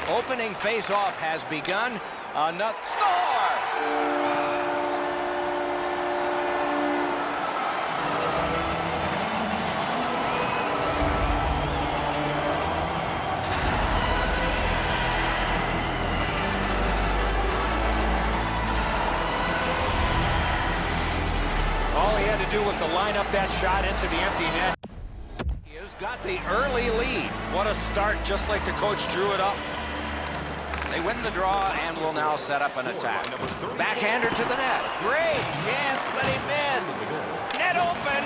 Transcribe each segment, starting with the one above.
Opening face-off has begun. Another score! All he had to do was to line up that shot into the empty net. He has got the early lead. What a start, just like the coach drew it up. They win the draw and will now set up an attack. Backhander to the net. Great chance, but he missed. Net open.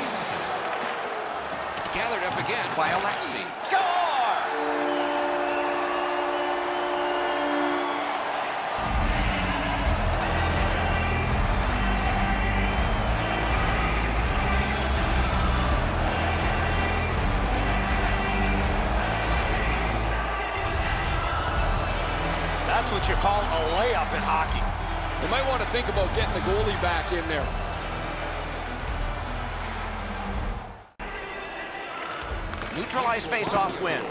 Gathered up again by Alexi. Score! That's what you call a layup in hockey. They might want to think about getting the goalie back in there. Neutralized face-off win.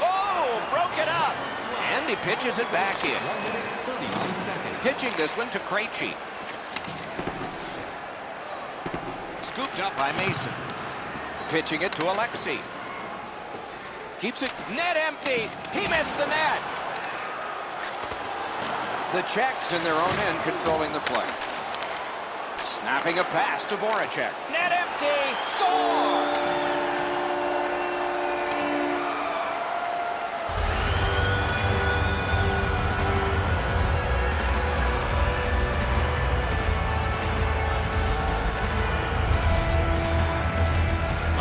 Oh, broke it up. And he pitches it back in. Pitching this one to Krejci. Scooped up by Mason. Pitching it to Alexi. Keeps it net empty. He missed the net. The Czechs in their own end controlling the play. Snapping a pass to Voracek. Net empty. Score!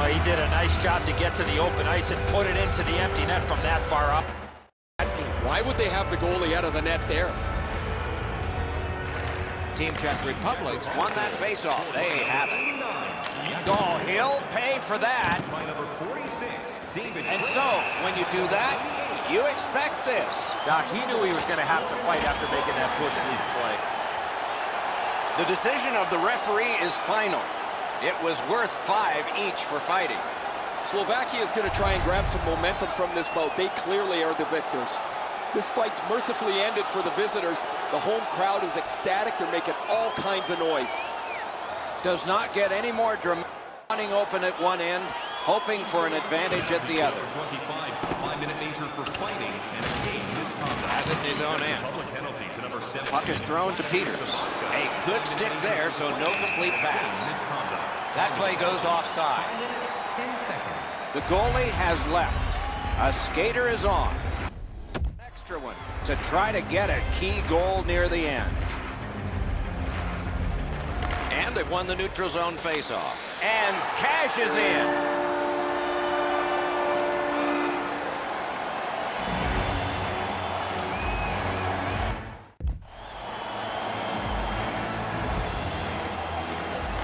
He did a nice job to get to the open ice and put it into the empty net from that far up. Why would they have the goalie out of the net there? Team Czech Republic's won that face-off. They have it. Oh, he'll pay for that. And so, when you do that, you expect this. Doc, he knew he was going to have to fight after making that Bush League play. The decision of the referee is final. It was worth 5 each for fighting. Slovakia is going to try and grab some momentum from this bout. They clearly are the victors. This fight's mercifully ended for the visitors. The home crowd is ecstatic. They're making all kinds of noise. Does not get any more dramatic. Running open at one end, hoping for an advantage at the other. 5-minute major for fighting and engage misconduct. Has it in his own end. Public penalty to number 7. Puck is thrown to Peters. A good stick there, so no complete pass. That play goes offside. The goalie has left. A skater is on. Extra one to try to get a key goal near the end. And they've won the neutral zone faceoff. And cashes in.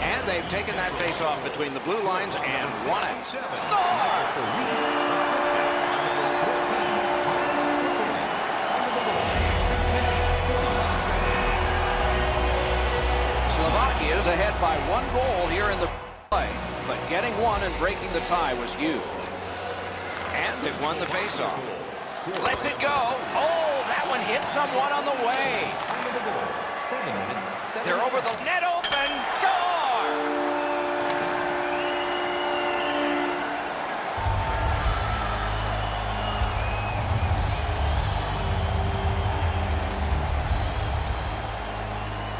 And they've taken that faceoff between the blue lines and won it. Score! Slovakia is ahead by 1 goal here in the play, but getting one and breaking the tie was huge. And they've won the faceoff. Lets it go. Oh, that one hit someone on the way. They're over the net open. Score!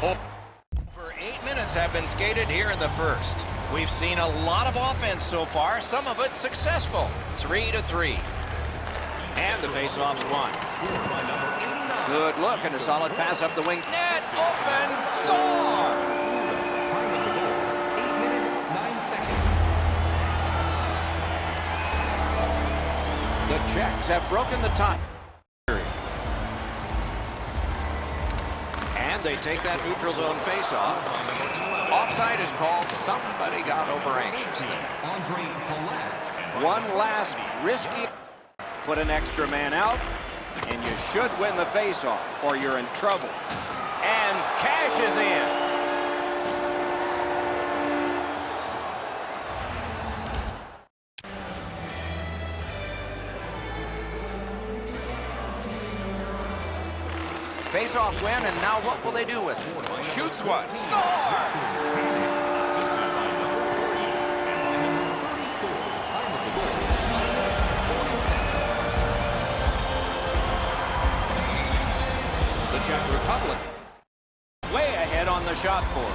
Over 8 minutes have been skated here in the first. We've seen a lot of offense so far, some of it successful. 3-3. And the faceoff's won. Good look and a solid pass up the wing. Net open. Score! The Czechs have broken the tie. And they take that neutral zone faceoff. Offside is called. Somebody got over anxious there. One last risky. Put an extra man out, and you should win the faceoff, or you're in trouble. And cashes in. Face-off win, and now what will they do with it? Shoots one. Score! The Czech Republic way ahead on the shot board.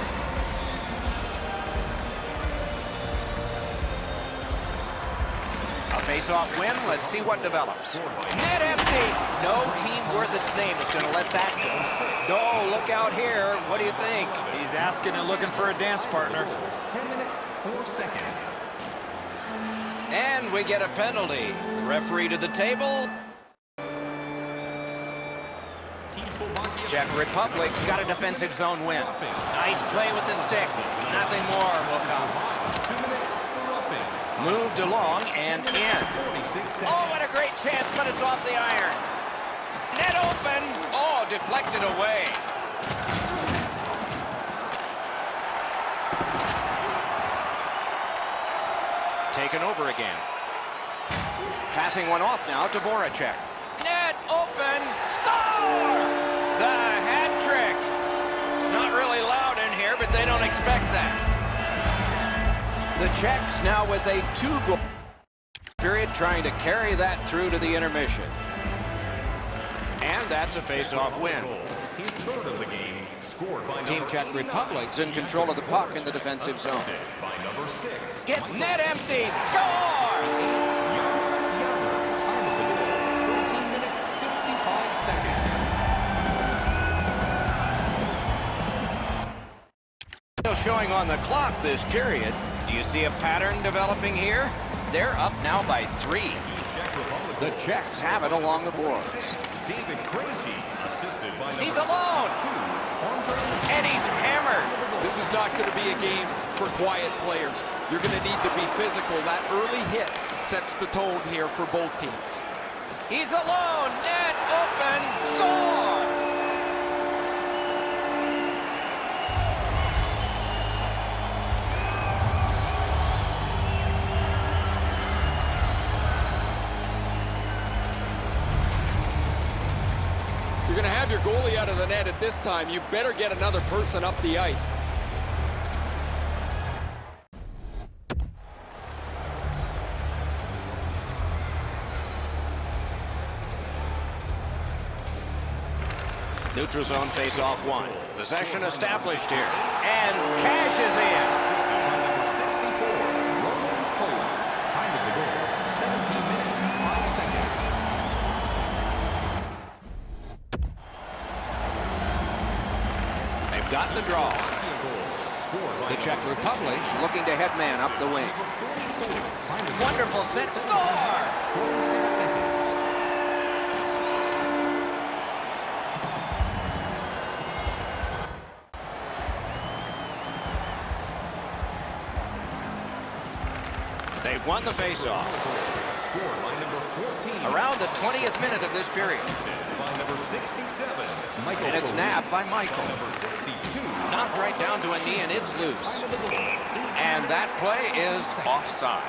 A face-off win. Let's see what develops. Net empty. No team worth its name is going to let that go. Oh, look out here. What do you think? He's asking and looking for a dance partner. 10 minutes, 4 seconds. And we get a penalty. Referee to the table. Czech Republic's got a defensive zone win. Nice play with the stick. Nothing more will come. Moved along and in. Oh, what a great chance, but it's off the iron. Net open. Oh, deflected away. Taken over again. Passing one off now to Voracek. Net open. Score! The hat trick. It's not really loud in here, but they don't expect that. The Czechs now with a 2-goal period, trying to carry that through to the intermission. And that's a face-off win. Team Czech Republic's in control of the puck in the defensive zone. Get net empty. Score! Still showing on the clock this period. Do you see a pattern developing here? They're up now by 3. The Czechs have it along the boards. He's alone. And he's hammered. This is not going to be a game for quiet players. You're going to need to be physical. That early hit sets the tone here for both teams. He's alone. Net open. Score! If you're going to have your goalie out of the net at this time, you better get another person up the ice. Neutral zone face-off one. Possession established here. And cashes in. They've got the draw. The Czech Republic's looking to head man up the wing. Wonderful set. Score! They've won the face-off. Around the 20th minute of this period. And it's nabbed by Michael. Knocked right down to a knee, and it's loose. And that play is offside.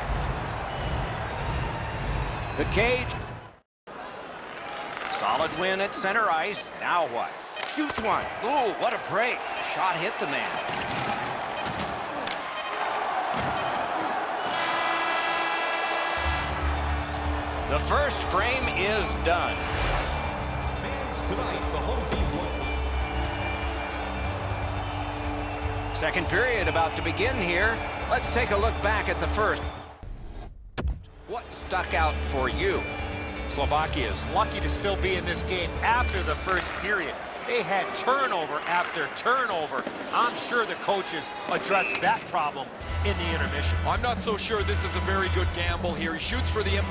The cage. Solid win at center ice. Now what? Shoots one. Ooh, what a break. Shot hit the man. The first frame is done. Second period about to begin here. Let's take a look back at the first. What stuck out for you? Slovakia is lucky to still be in this game after the first period. They had turnover after turnover. I'm sure the coaches addressed that problem in the intermission. I'm not so sure this is a very good gamble here. He shoots for the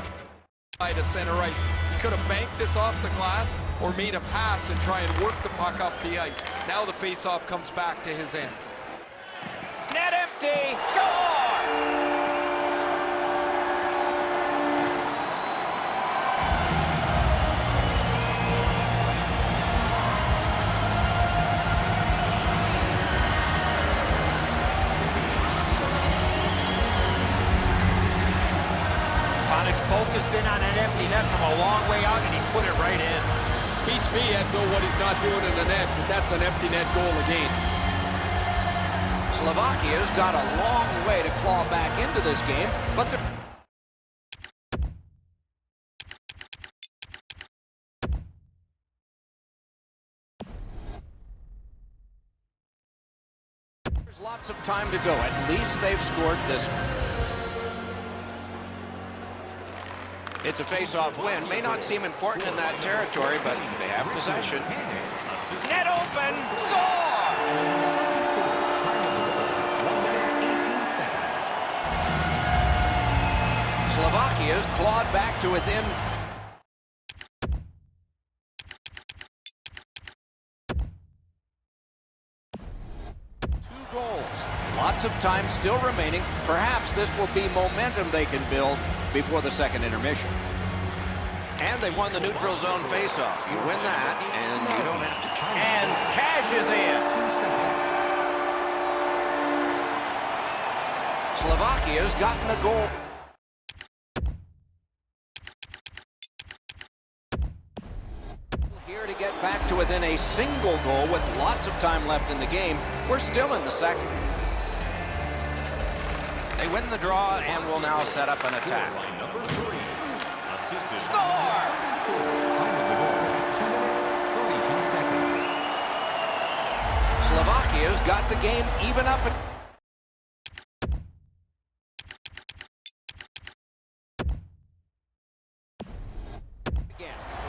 to center ice. He could have banked this off the glass or made a pass and try and work the puck up the ice. Now the face-off comes back to his end. Net empty. Score! Focused in on an empty net from a long way out, and he put it right in. Beats me, Edzo, what he's not doing in the net, but that's an empty net goal against. Slovakia's got a long way to claw back into this game, but they're... There's lots of time to go. At least they've scored this one. It's a face-off win. May not seem important in that territory, but they have possession. Net open! Score! Slovakia's clawed back to within. Goals. Lots of time still remaining. Perhaps this will be momentum they can build before the second intermission. And they won the neutral zone faceoff. You win that, and you don't have to try. And cashes in. Slovakia's gotten a goal. Here to get back to within a single goal with lots of time left in the game. We're still in the second. They win the draw and will now set up an attack. Score! Slovakia's got the game even up.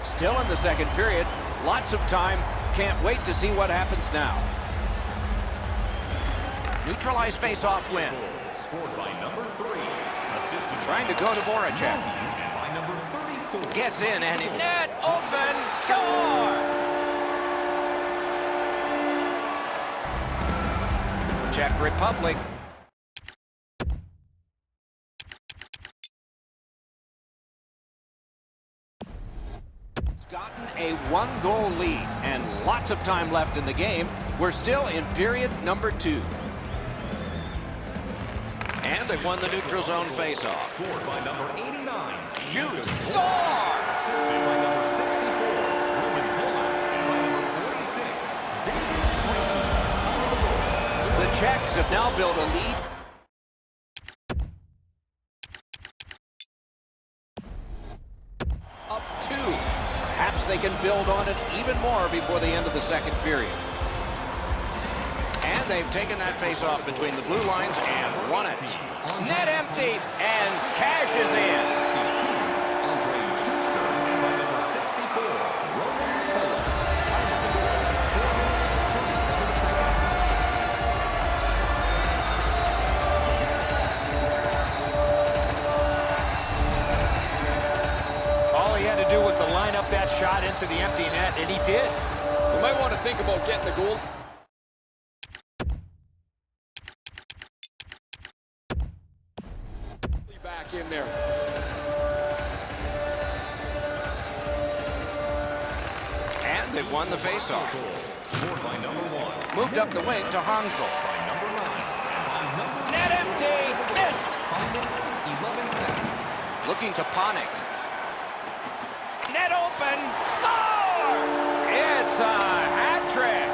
Still in the second period. Lots of time. Can't wait to see what happens now. Neutralized face-off win. Scored by number 3. Trying to go to Voracek. By number 34. Gets in and net open. Score! Czech Republic. Gotten a one-goal lead and lots of time left in the game. We're still in period number 2. And they won the neutral zone face-off. Scored by number 89. Shoots. Score! By number 64. Ruben Poland. And by number 46. The Czechs have now built a lead. Up 2. Perhaps they can build on it even more before the end of the second period. And they've taken that face-off between the blue lines and won it. Net empty and cashes in. All he had to do was to line up that shot into the empty net, and he did. You might want to think about getting the goal. Back in there. And they've won the face-off. Scored by number 1. Moved up the wing to Hansel. By number 9. By number Net empty. Missed. 11 seconds. Looking to Panik. Net open. Score! It's a hat trick.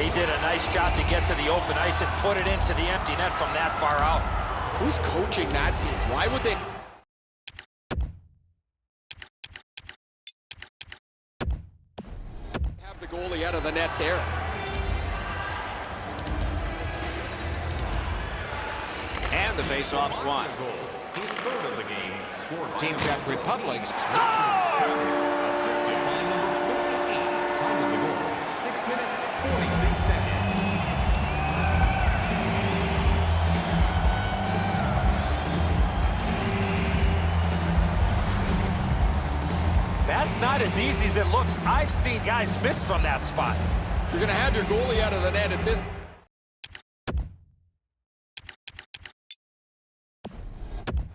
He did a nice job to get to the open ice and put it into the empty net from that far out. Who's coaching that team? Why would they have the goalie out of the net there? And the face-off's won. His third of the game. Scored by Team Czech Republic. assisted by number 48. Time of the goal. 6 minutes, 46 seconds. That's not as easy as it looks. I've seen guys miss from that spot. If you're going to have your goalie out of the net at this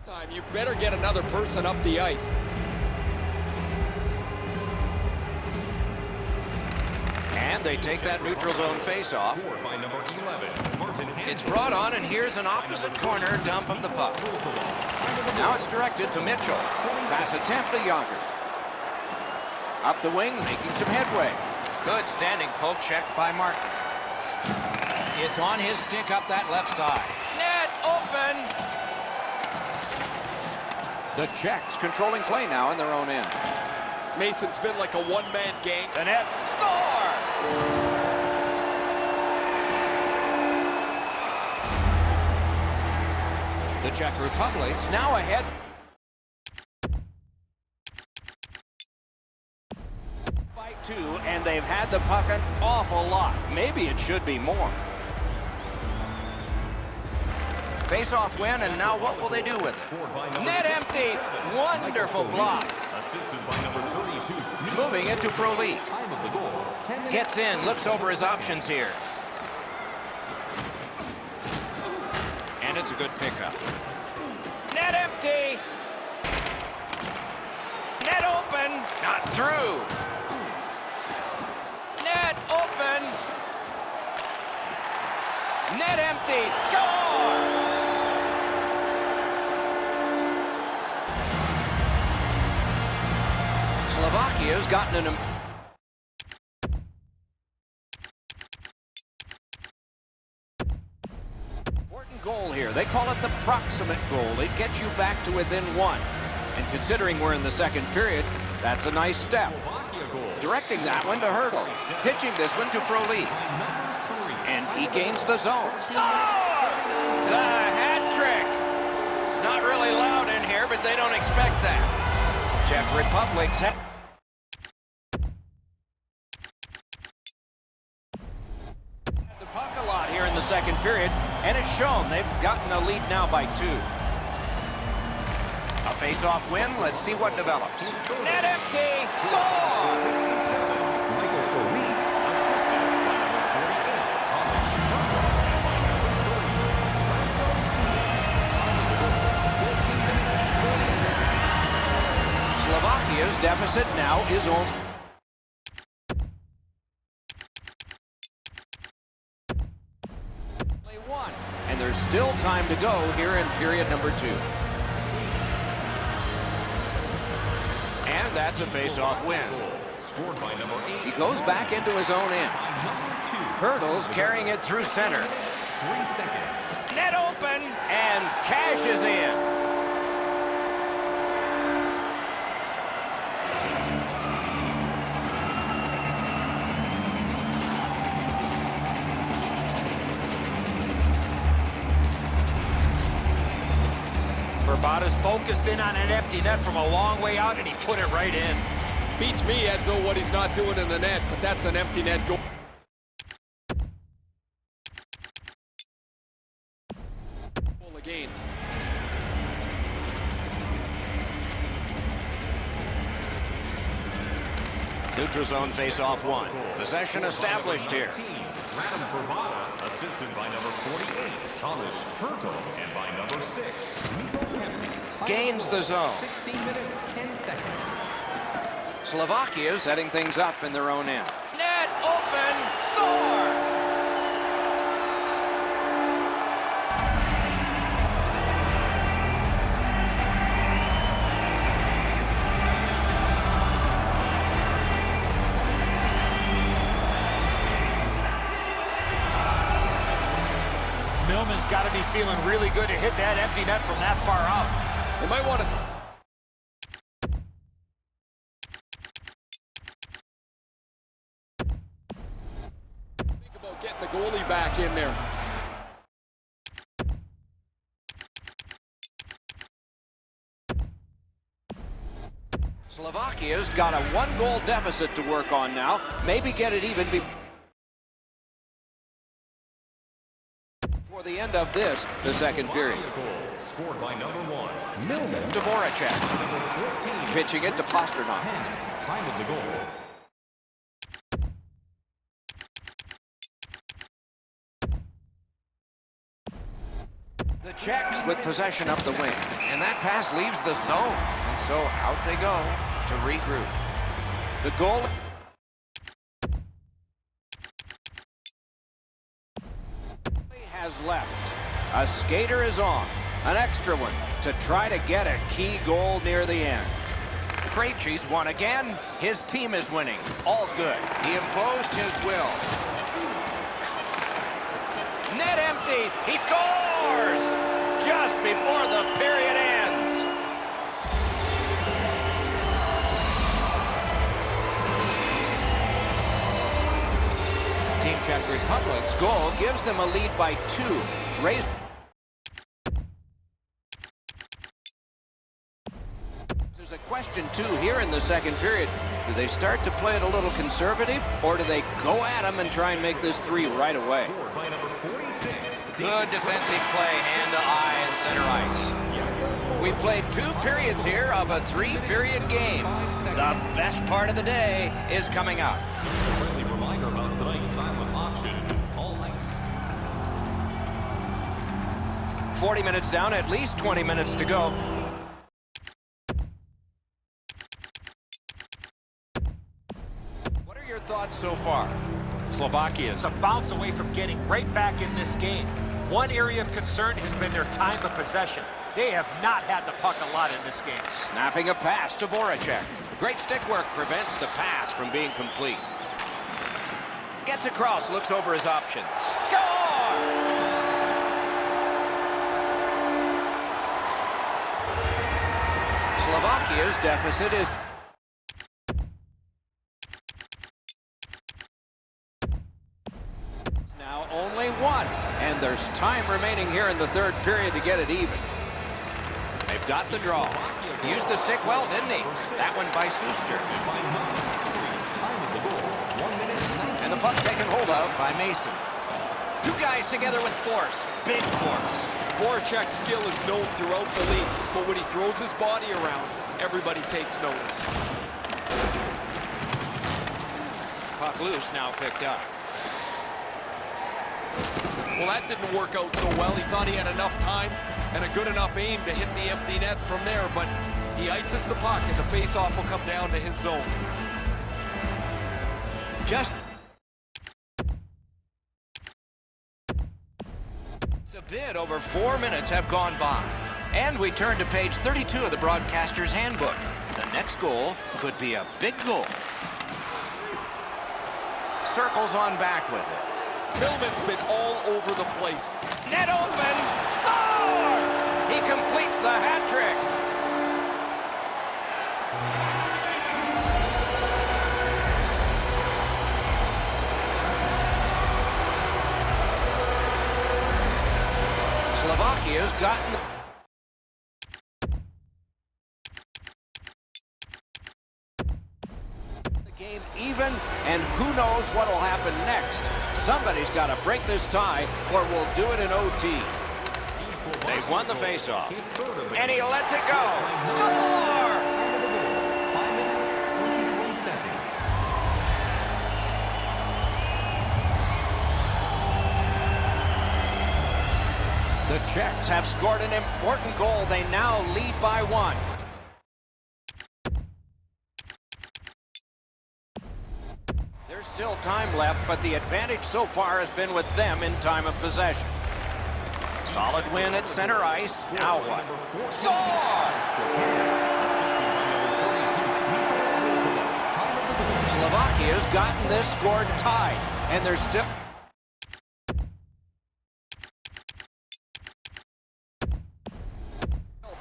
time, you better get another person up the ice. they take that neutral zone face-off. Scored by number 11, Martin It's brought on, and here's an opposite corner dump of the puck. Now it's directed to Mitchell. Pass attempt to Younger. Up the wing, making some headway. Good standing poke check by Martin. It's on his stick up that left side. Net open. The Czechs controlling play now in their own end. Mason's been like a one-man gang. The net score. The Czech Republic's now ahead by 2, and they've had the puck an awful lot. Maybe it should be more. Face-off win, and now what will they do with it? Net empty. Wonderful block. assisted by number 32. Moving it to Frolik. Time of the goal, 10 minutes. Gets in, looks over his options here. And it's a good pickup. Net empty. Net open. Not through. Net open. Net empty. Score! Slovakia's gotten an important goal here. They call it the proximate goal. It gets you back to within 1. And considering we're in the second period, that's a nice step. Slovakia goal. Directing that one to Hurdle. Pitching this one to Frolik. And he gains the zone. Score! The hat trick. It's not really loud in here, but they don't expect that. Czech Republic's the puck a lot here in the second period, and it's shown. They've gotten a lead now by 2. A face-off win. Let's see what develops. Net empty. Score! Michael Frolik, Slovakia's deficit now is on. Only 1, and there's still time to go here in period number 2. And that's a face-off win. scored by number 8. He goes back into his own end. Hurdle's carrying it through center. 3 seconds. Net open, and cashes in. Verbata's focused in on an empty net from a long way out, and he put it right in. Beats me, Edzo, what he's not doing in the net, but that's an empty net goal. Against. Neutral zone face-off 1. Possession established here. Radom Verbata, assisted by number 48, Thomas Hurtel, and by number 6, Nico Kempny. Gains the zone. 16 minutes, 10 seconds. Slovakia setting things up in their own end. Net open. Score! Millman's got to be feeling really good to hit that empty net from that far out. They might want to... think about getting the goalie back in there. Slovakia's got a 1-goal deficit to work on now. Maybe get it even before the end of this, the second period. Scored by number 1, Millman. To Voracek. Number 14, Pitching it to Pasternak. 10. Time of the goal. The Czechs with possession up the wing. And that pass leaves the zone. And so out they go to regroup. The goal has left. A skater is on. An extra one to try to get a key goal near the end. Krejci's won again. His team is winning. All's good. He imposed his will. Net empty. He scores! Just before the period ends. Team Czech Republic's goal gives them a lead by 2. Raised. There's a question, too, here in the second period. Do they start to play it a little conservative, or do they go at them and try and make this 3 right away? Good defensive play, hand-to-eye and center ice. We've played 2 periods here of a 3-period game. The best part of the day is coming up. Friendly reminder about tonight's silent auction. All night. 40 minutes down, at least 20 minutes to go. What are your thoughts so far? Slovakia is a bounce away from getting right back in this game. One area of concern has been their time of possession. They have not had the puck a lot in this game. Snapping a pass to Voracek. Great stick work prevents the pass from being complete. Gets across, looks over his options. Score! Slovakia's deficit is now only 1, and there's time remaining here in the third period to get it even. They've got the draw. Used the stick well, didn't he? That one by Suster. And the puck taken hold of by Mason. 2 guys together with force. Big force. Voracek's skill is known throughout the league, but when he throws his body around, everybody takes notice. Puck loose, now picked up. Well, that didn't work out so well. He thought he had enough time and a good enough aim to hit the empty net from there, but he ices the puck and the face-off will come down to his zone. Just a bit over 4 minutes have gone by. And we turn to page 32 of the broadcaster's handbook. The next goal could be a big goal. Circles on back with it. Millman's been all over the place. Net open! Score! He completes the hat trick. Slovakia's gotten the game even, and who knows what will happen next. Somebody's got to break this tie, or we'll do it in OT. They've won the faceoff, and he lets it go. Score! The Czechs have scored an important goal. They now lead by 1. There's still time left, but the advantage so far has been with them in time of possession. Solid win at center ice. Now what? Score! Slovakia's gotten this scored tied, and they're still...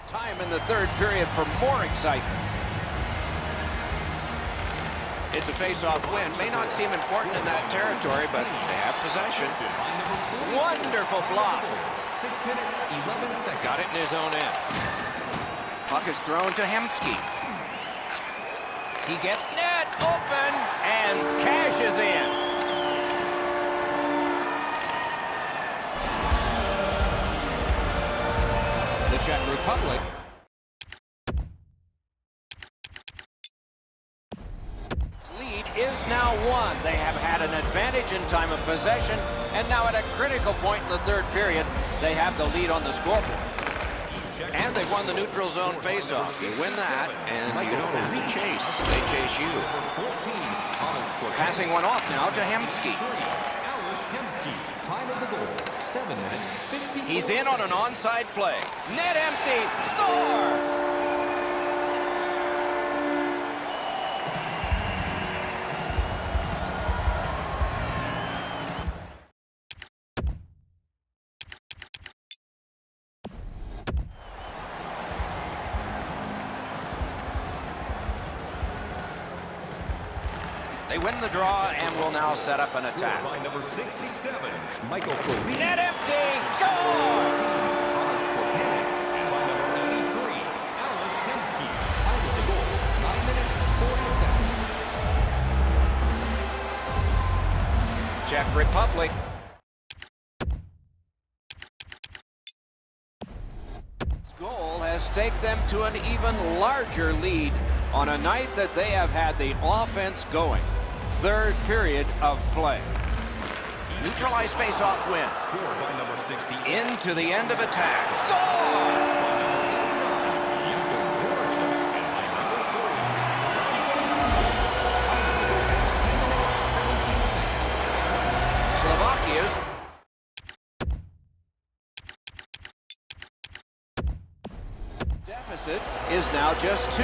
time in the third period for more excitement. It's a face-off win. May not seem important in that territory, but they have possession. Wonderful block. 6 minutes, 11 seconds. Got it in his own end. Puck is thrown to Hemsky. He gets net open and cashes in. The Czech Republic lead is now 1. They have had an advantage in time of possession, and now at a critical point in the third period, they have the lead on the scoreboard. And they've won the neutral zone faceoff. You win that, and you don't have to chase. They chase you. Passing one off now to Hemsky. Time of the goal, 7 minutes, 54 He's in on an onside play. Net empty. Score! They win the draw and will now set up an attack. by number 67, Michael Felipe. Net empty. Score! And by number 83, Alice Hensky. Out of the goal, 9 minutes, 40 seconds. Czech Republic. This goal has taken them to an even larger lead on a night that they have had the offense going. Third period of play. Neutralized face-off win. Scored by number 60. Into the end of attack. Score! Slovakia's deficit is now just 2.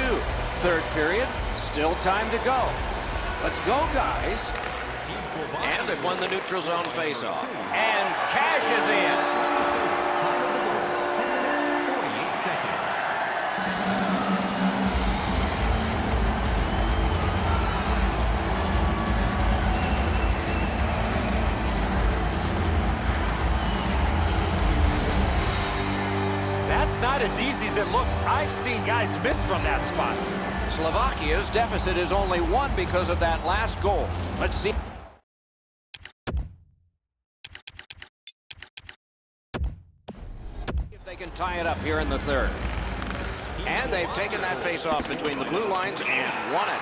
Third period, still time to go. Let's go, guys. And they've won the neutral zone faceoff. And cashes in. That's not as easy as it looks. I've seen guys miss from that spot. Slovakia's deficit is only 1 because of that last goal. Let's see if they can tie it up here in the third. And they've taken that face-off between the blue lines and won it.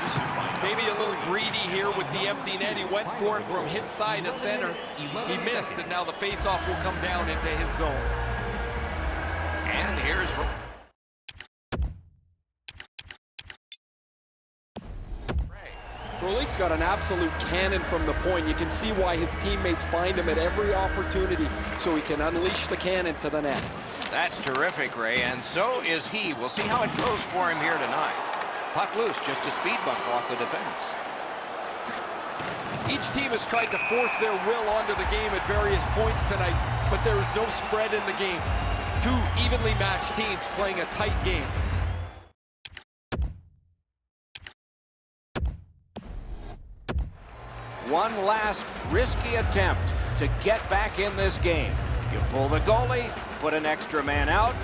Maybe a little greedy here with the empty net. He went for it from his side to center. He missed, and now the face-off will come down into his zone. And here's... Frolik's got an absolute cannon from the point. You can see why his teammates find him at every opportunity so he can unleash the cannon to the net. That's terrific, Ray, and so is he. We'll see how it goes for him here tonight. Puck loose, just a speed bump off the defense. Each team has tried to force their will onto the game at various points tonight, but there is no spread in the game. Two evenly matched teams playing a tight game. One last risky attempt to get back in this game. You pull the goalie, put an extra man out,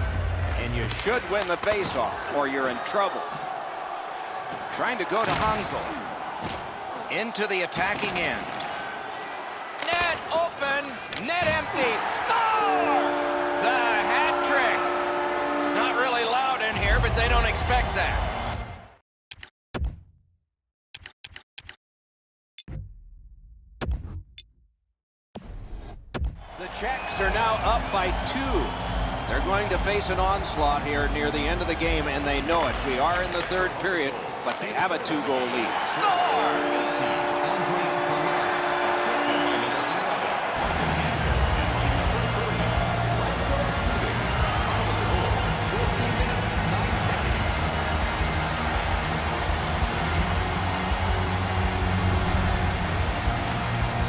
and you should win the faceoff, or you're in trouble. Trying to go to Hansel. Into the attacking end. Net open, net empty, score! The hat trick. It's not really loud in here, but they don't expect that. The Czechs are now up by 2. They're going to face an onslaught here near the end of the game, and they know it. We are in the third period, but they have a 2-goal lead. Score!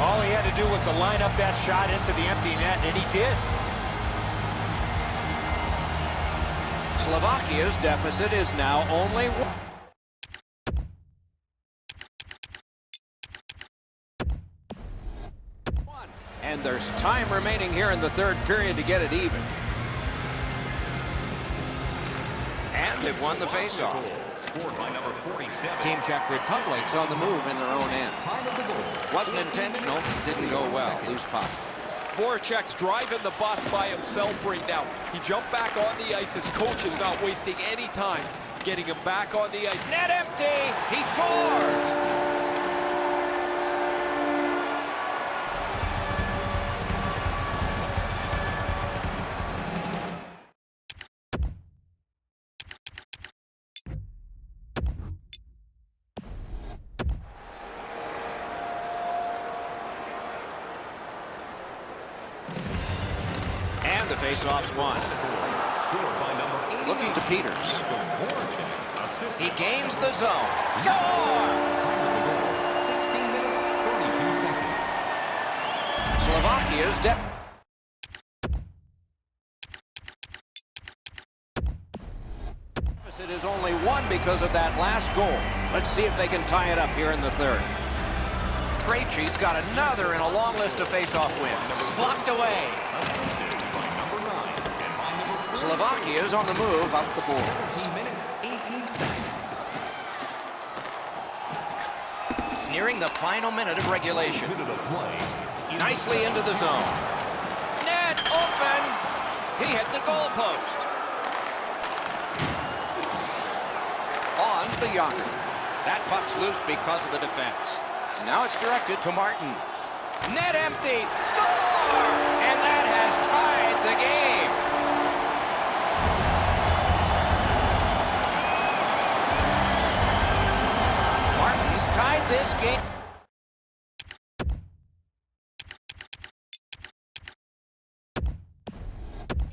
All he had to do was to line up that shot into the empty net, and he did. Slovakia's deficit is now only 1. And there's time remaining here in the third period to get it even. And they've won the faceoff. Team Czech Republic's on the move in their own end. Wasn't intentional, didn't go well. Loose puck. Voracek's driving the bus by himself right now. He jumped back on the ice. His coach is not wasting any time getting him back on the ice. Net empty! He scores! Face-offs won. Looking to Peters. He gains the zone. Score! Slovakia's deficit is only one because of that last goal. Let's see if they can tie it up here in the third. Krejci's got another in a long list of face-off wins. Blocked away. Slovakia's on the move up the boards. Nearing the final minute of regulation. Nicely into the zone. Net open. He hit the goal post. On the Yager. That puck's loose because of the defense. Now it's directed to Martin. Net empty. Score! And that has tied the game. Martin's tied this game.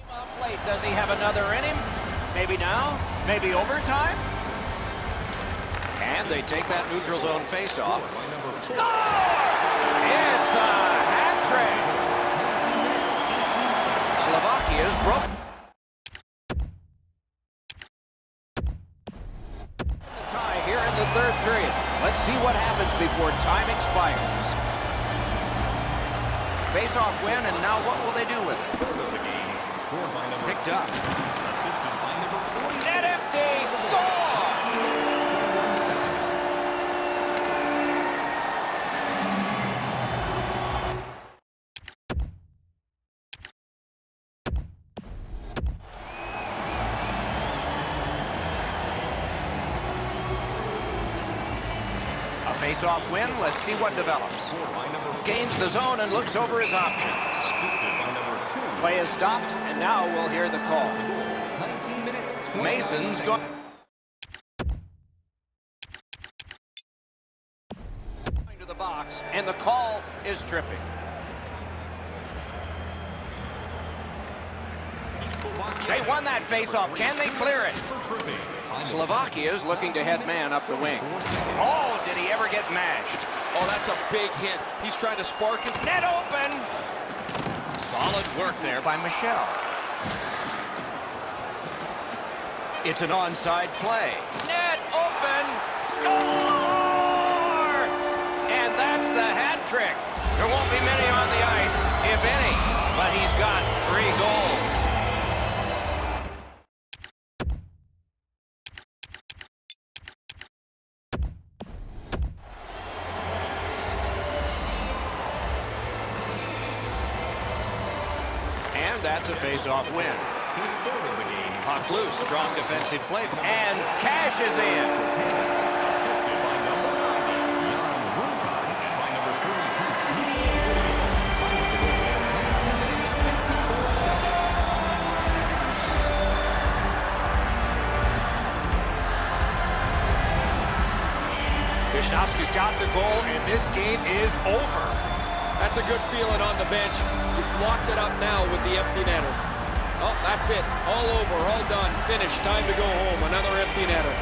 Up late. Does he have another in him? Maybe now? Maybe overtime? And they take that neutral zone face-off. Score! It's a hat trick. Slovakia's broke. The tie here in the third period. Let's see what happens before time expires. Face-off win, and now what will they do with it? Picked up. Net empty. Score! Face-off win. Let's see what develops. Gains the zone and looks over his options. Play is stopped, and now we'll hear the call. Mason's going to the box, and the call is tripping. They won that face-off. Can they clear it? Slovakia's looking to head man up the wing. Oh, did he ever get mashed? Oh, that's a big hit. He's trying to spark his net open. Solid work there by Michel. It's an onside play. Net open. Score! And that's the hat trick. There won't be many on the ice, if any, but he's got 3 goals. And that's a face-off win. Puck loose, strong defensive play, and cashes in. Wisnowski's got the goal, and this game is over. That's a good feeling on the bench. You've locked it up now with the empty netter. Oh, that's it. All over, all done, finished. Time to go home. Another empty netter.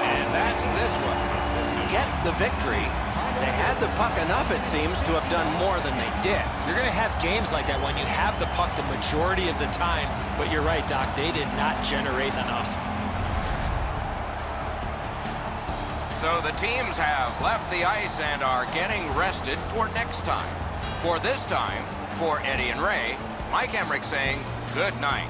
And that's this one. To get the victory, they had the puck enough, it seems, to have done more than they did. You're going to have games like that when you have the puck the majority of the time, but you're right, Doc, they did not generate enough. So the teams have left the ice and are getting rested for next time. For this time, for Eddie and Ray, Mike Emmerich saying good night.